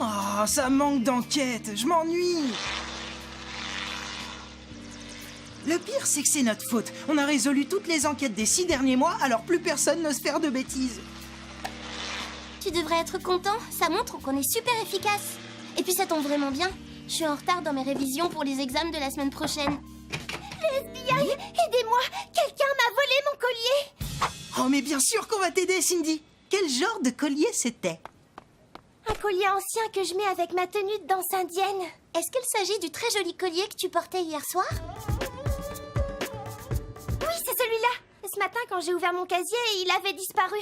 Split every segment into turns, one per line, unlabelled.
Oh, ça manque d'enquête, je m'ennuie. Le pire, c'est que c'est notre faute. On a résolu toutes les enquêtes des 6 derniers mois, alors plus personne n'ose faire de bêtises.
Tu devrais être content, ça montre qu'on est super efficace. Et puis ça tombe vraiment bien. Je suis en retard dans mes révisions pour les examens de la semaine prochaine. Le FBI, aidez-moi! Quelqu'un m'a volé mon collier!
Oh, mais bien sûr qu'on va t'aider, Cindy. Quel genre de collier c'était?
Un collier ancien que je mets avec ma tenue de danse indienne. Est-ce qu'il s'agit du très joli collier que tu portais hier soir? Oui, c'est celui-là. Ce matin, quand j'ai ouvert mon casier, il avait disparu.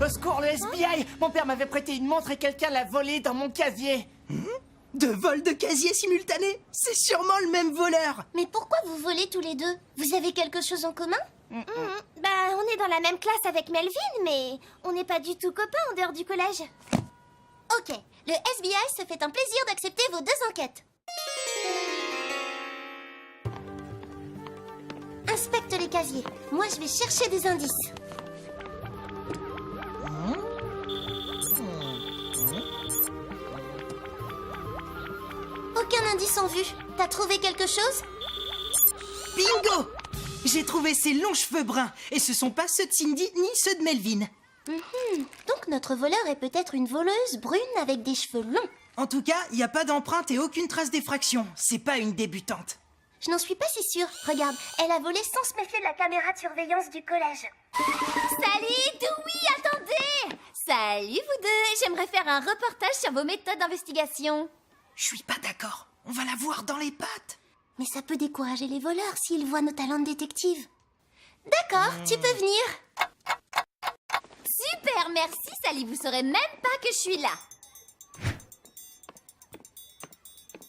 Au secours, le FBI! Mon père m'avait prêté une montre et quelqu'un l'a volée dans mon casier.
De vol de casier simultané? C'est sûrement le même voleur.
Mais pourquoi vous volez tous les deux? Vous avez quelque chose en commun? Bah, on est dans la même classe avec Melvin, mais on n'est pas du tout copains en dehors du collège. Ok, le FBI se fait un plaisir d'accepter vos 2 enquêtes. Inspecte les casiers. Moi, je vais chercher des indices. Aucun indice en vue. T'as trouvé quelque chose?
Bingo! J'ai trouvé ces longs cheveux bruns, et ce sont pas ceux de Cindy ni ceux de Melvin.
Donc notre voleur est peut-être une voleuse brune avec des cheveux longs.
En tout cas, il n'y a pas d'empreinte et aucune trace d'effraction. C'est pas une débutante.
Je n'en suis pas si sûre. Regarde, elle a volé sans se méfier de la caméra de surveillance du collège.
Salut, Dewey, attendez! Salut vous deux, j'aimerais faire un reportage sur vos méthodes d'investigation.
Je suis pas d'accord. On va la voir dans les pattes.
Mais ça peut décourager les voleurs s'ils voient nos talents de détective. D'accord, tu peux venir.
Super, merci Sally, vous saurez même pas que je suis là.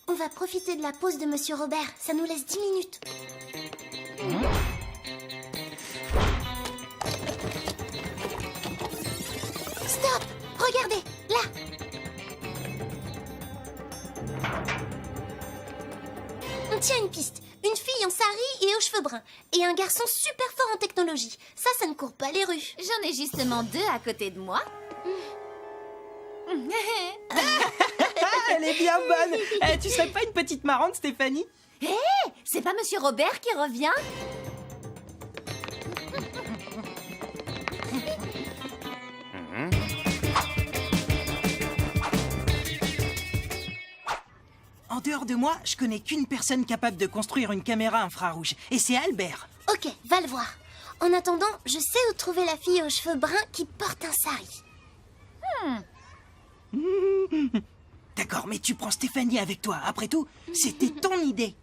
On va profiter de la pause de Monsieur Robert. Ça nous laisse 10 minutes. Stop! Regardez, là! On tient une piste. Une fille en sari et aux cheveux bruns. Et un garçon super fort en technologie. Ça ne court pas les rues.
J'en ai justement 2 à côté de moi.
Ah, elle est bien bonne. Tu serais pas une petite marrante, Stéphanie?
Hé, c'est pas Monsieur Robert qui revient?
En dehors de moi, je connais qu'une personne capable de construire une caméra infrarouge. Et c'est Albert.
Ok, va le voir. En attendant, je sais où trouver la fille aux cheveux bruns qui porte un sari.
D'accord, mais tu prends Stéphanie avec toi. Après tout, c'était ton idée.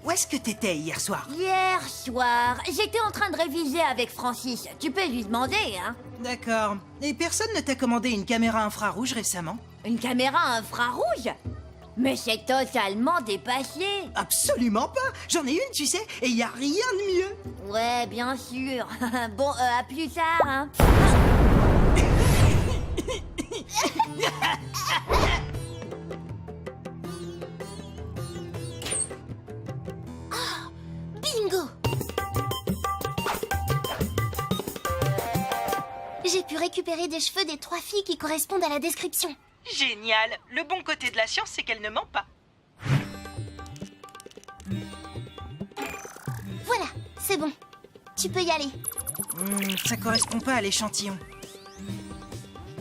Où est-ce que t'étais hier soir?
Hier soir, j'étais en train de réviser avec Francis. Tu peux lui demander, hein?
D'accord. Et personne ne t'a commandé une caméra infrarouge récemment?
Une caméra infrarouge? Mais c'est totalement dépassé.
Absolument pas. J'en ai une, tu sais, et il y a rien de mieux.
Ouais, bien sûr. Bon, à plus tard, hein.
Bingo! J'ai pu récupérer des cheveux des 3 filles qui correspondent à la description.
Génial. Le bon côté de la science, c'est qu'elle ne ment pas.
Voilà, c'est bon. Tu peux y aller.
Ça correspond pas à l'échantillon.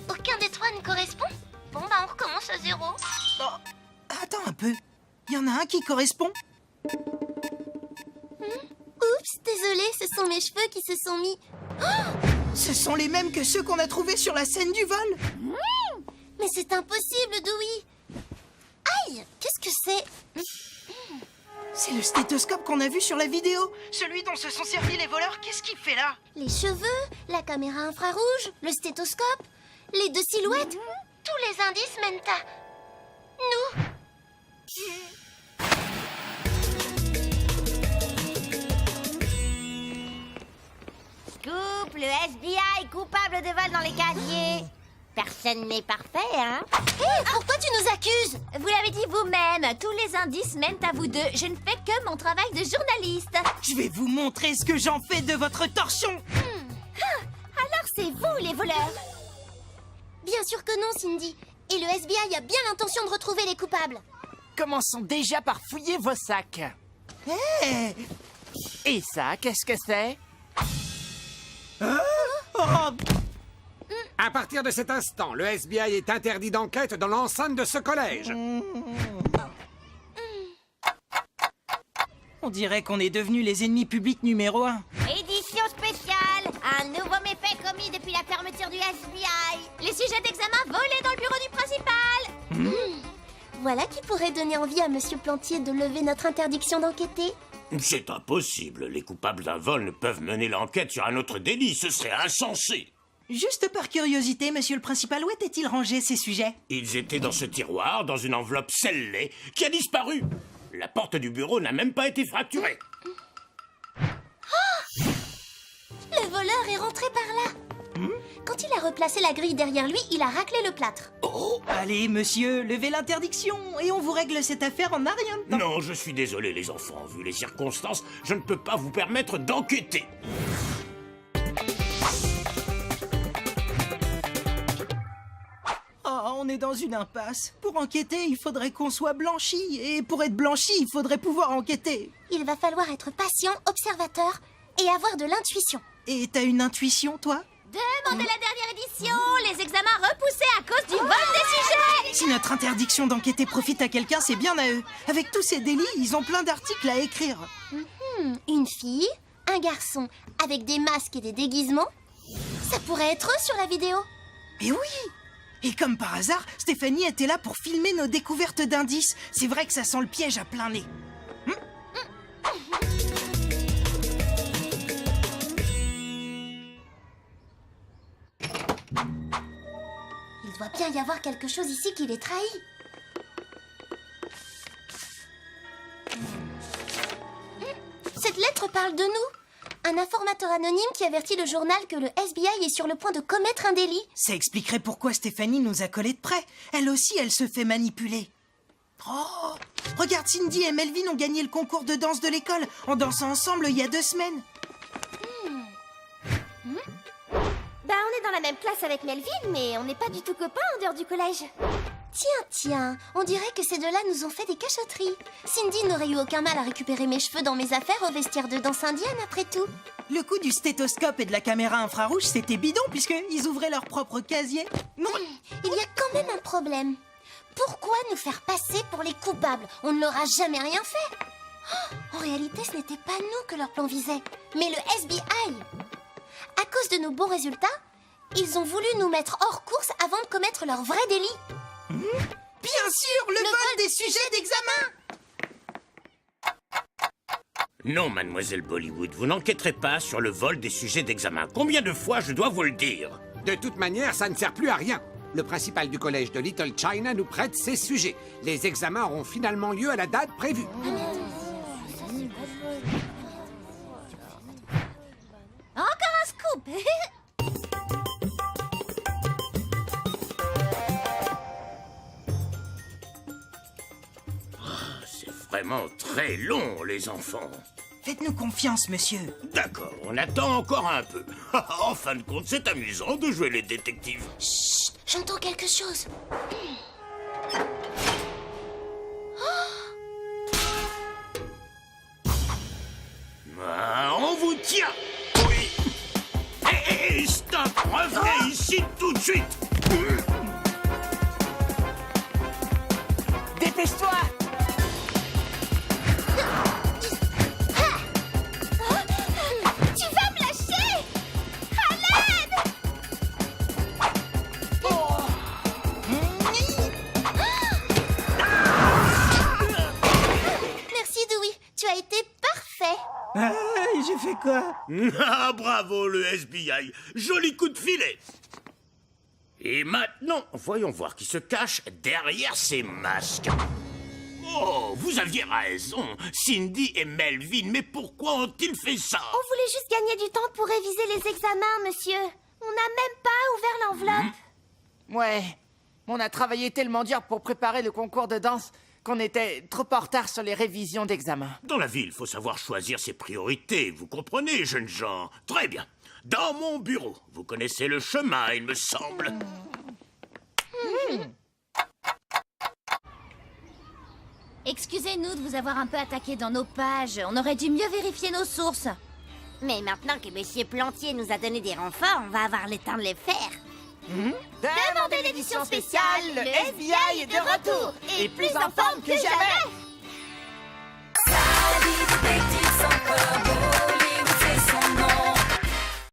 Aucun des 3 ne correspond? Bon, bah on recommence à 0.
Oh, attends un peu. Il y en a un qui correspond.
Oups, désolée, ce sont mes cheveux qui se sont mis...
Ce sont les mêmes que ceux qu'on a trouvés sur la scène du vol.
Mais c'est impossible, Dewey. Aïe, qu'est-ce que c'est?
C'est le stéthoscope qu'on a vu sur la vidéo. Celui dont se sont servis les voleurs, qu'est-ce qu'il fait là?
Les cheveux, la caméra infrarouge, le stéthoscope, les 2 silhouettes. Tous les indices mènent à... nous.
Scoop, le FBI coupable de vol dans les casiers. Personne n'est parfait, hein?
Hé, pourquoi tu nous accuses?
Vous l'avez dit vous-même, tous les indices mènent à vous deux. Je ne fais que mon travail de journaliste.
Je vais vous montrer ce que j'en fais de votre torchon.
Alors C'est vous les voleurs!
Bien sûr que non, Cindy. Et le FBI a bien l'intention de retrouver les coupables.
Commençons déjà par fouiller vos sacs.
Hé
Et ça, qu'est-ce que c'est?
À partir de cet instant, le FBI est interdit d'enquête dans l'enceinte de ce collège.
On dirait qu'on est devenus les ennemis publics numéro 1.
Édition spéciale! Un nouveau méfait commis depuis la fermeture du FBI! Les sujets d'examen volés dans le bureau du principal!
Voilà qui pourrait donner envie à Monsieur Plantier de lever notre interdiction d'enquêter.
C'est impossible. Les coupables d'un vol ne peuvent mener l'enquête sur un autre délit. Ce serait insensé.
Juste par curiosité, monsieur le principal, où étaient-ils rangés ces sujets?
Ils étaient dans ce tiroir, dans une enveloppe scellée, qui a disparu. La porte du bureau n'a même pas été fracturée.
Le voleur est rentré par là. Quand il a replacé la grille derrière lui, il a raclé le plâtre.
Allez, monsieur, levez l'interdiction et on vous règle cette affaire en un rien de temps.
Non, je suis désolé, les enfants. Vu les circonstances, je ne peux pas vous permettre d'enquêter.
Oh, on est dans une impasse. Pour enquêter, il faudrait qu'on soit blanchi. Et pour être blanchi, il faudrait pouvoir enquêter.
Il va falloir être patient, observateur et avoir de l'intuition.
Et t'as une intuition, toi?
Demandez la dernière édition! Les examens repoussés à cause du vol des sujets!
Si notre interdiction d'enquêter profite à quelqu'un, c'est bien à eux. Avec tous ces délits, ils ont plein d'articles à écrire.
Une fille, un garçon avec des masques et des déguisements. Ça pourrait être eux sur la vidéo.
Et oui! Et comme par hasard, Stéphanie était là pour filmer nos découvertes d'indices. C'est vrai que ça sent le piège à plein nez.
Il doit bien y avoir quelque chose ici qui les trahit. Cette lettre parle de nous. Un informateur anonyme qui avertit le journal que le FBI est sur le point de commettre un délit.
Ça expliquerait pourquoi Stéphanie nous a collés de près. Elle aussi, elle se fait manipuler. Oh! Regarde, Cindy et Melvin ont gagné le concours de danse de l'école en dansant ensemble il y a 2 semaines.
Bah, on est dans la même classe avec Melvin, mais on n'est pas du tout copains en dehors du collège.
Tiens, on dirait que ces deux-là nous ont fait des cachotteries. Cindy n'aurait eu aucun mal à récupérer mes cheveux dans mes affaires au vestiaire de danse indienne après tout.
Le coup du stéthoscope et de la caméra infrarouge, c'était bidon puisqu'ils ouvraient leur propre casier. Non,
Il y a quand même un problème. Pourquoi nous faire passer pour les coupables? On ne leur a jamais rien fait. En réalité, ce n'était pas nous que leur plan visait, mais le FBI. À cause de nos bons résultats, ils ont voulu nous mettre hors course avant de commettre leur vrai délit.
bien sûr, le vol des sujets d'examen.
Non, mademoiselle Bollywood, vous n'enquêterez pas sur le vol des sujets d'examen. Combien de fois je dois vous le dire?
De toute manière, ça ne sert plus à rien. Le principal du collège de Little China nous prête ses sujets. Les examens auront finalement lieu à la date prévue.
Encore un scoop!
C'est vraiment très long, les enfants.
Faites-nous confiance, monsieur.
D'accord, on attend encore un peu. En fin de compte, c'est amusant de jouer les détectives.
Chut, j'entends quelque chose.
Ah, on vous tient. Oui. Hé, stop, revenez ici tout de suite.
Dépêche-toi!
Tu vas me lâcher! Khaled!
Merci, Dewey. Tu as été parfait.
Ah, j'ai fait quoi?
Ah, bravo, le FBI. Joli coup de filet. Et maintenant, voyons voir qui se cache derrière ces masques. Oh, vous aviez raison. Cindy et Melvin, mais pourquoi ont-ils fait ça?
On voulait juste gagner du temps pour réviser les examens, monsieur. On n'a même pas ouvert l'enveloppe.
Ouais, on a travaillé tellement dur pour préparer le concours de danse qu'on était trop en retard sur les révisions d'examen.
Dans la vie, il faut savoir choisir ses priorités. Vous comprenez, jeunes gens? Très bien. Dans mon bureau. Vous connaissez le chemin, il me semble.
Excusez-nous de vous avoir un peu attaqué dans nos pages. On aurait dû mieux vérifier nos sources.
Mais maintenant que Monsieur Plantier nous a donné des renforts, on va avoir le temps de les faire.
Demandez l'édition spéciale, le FBI est de retour et plus en forme que jamais.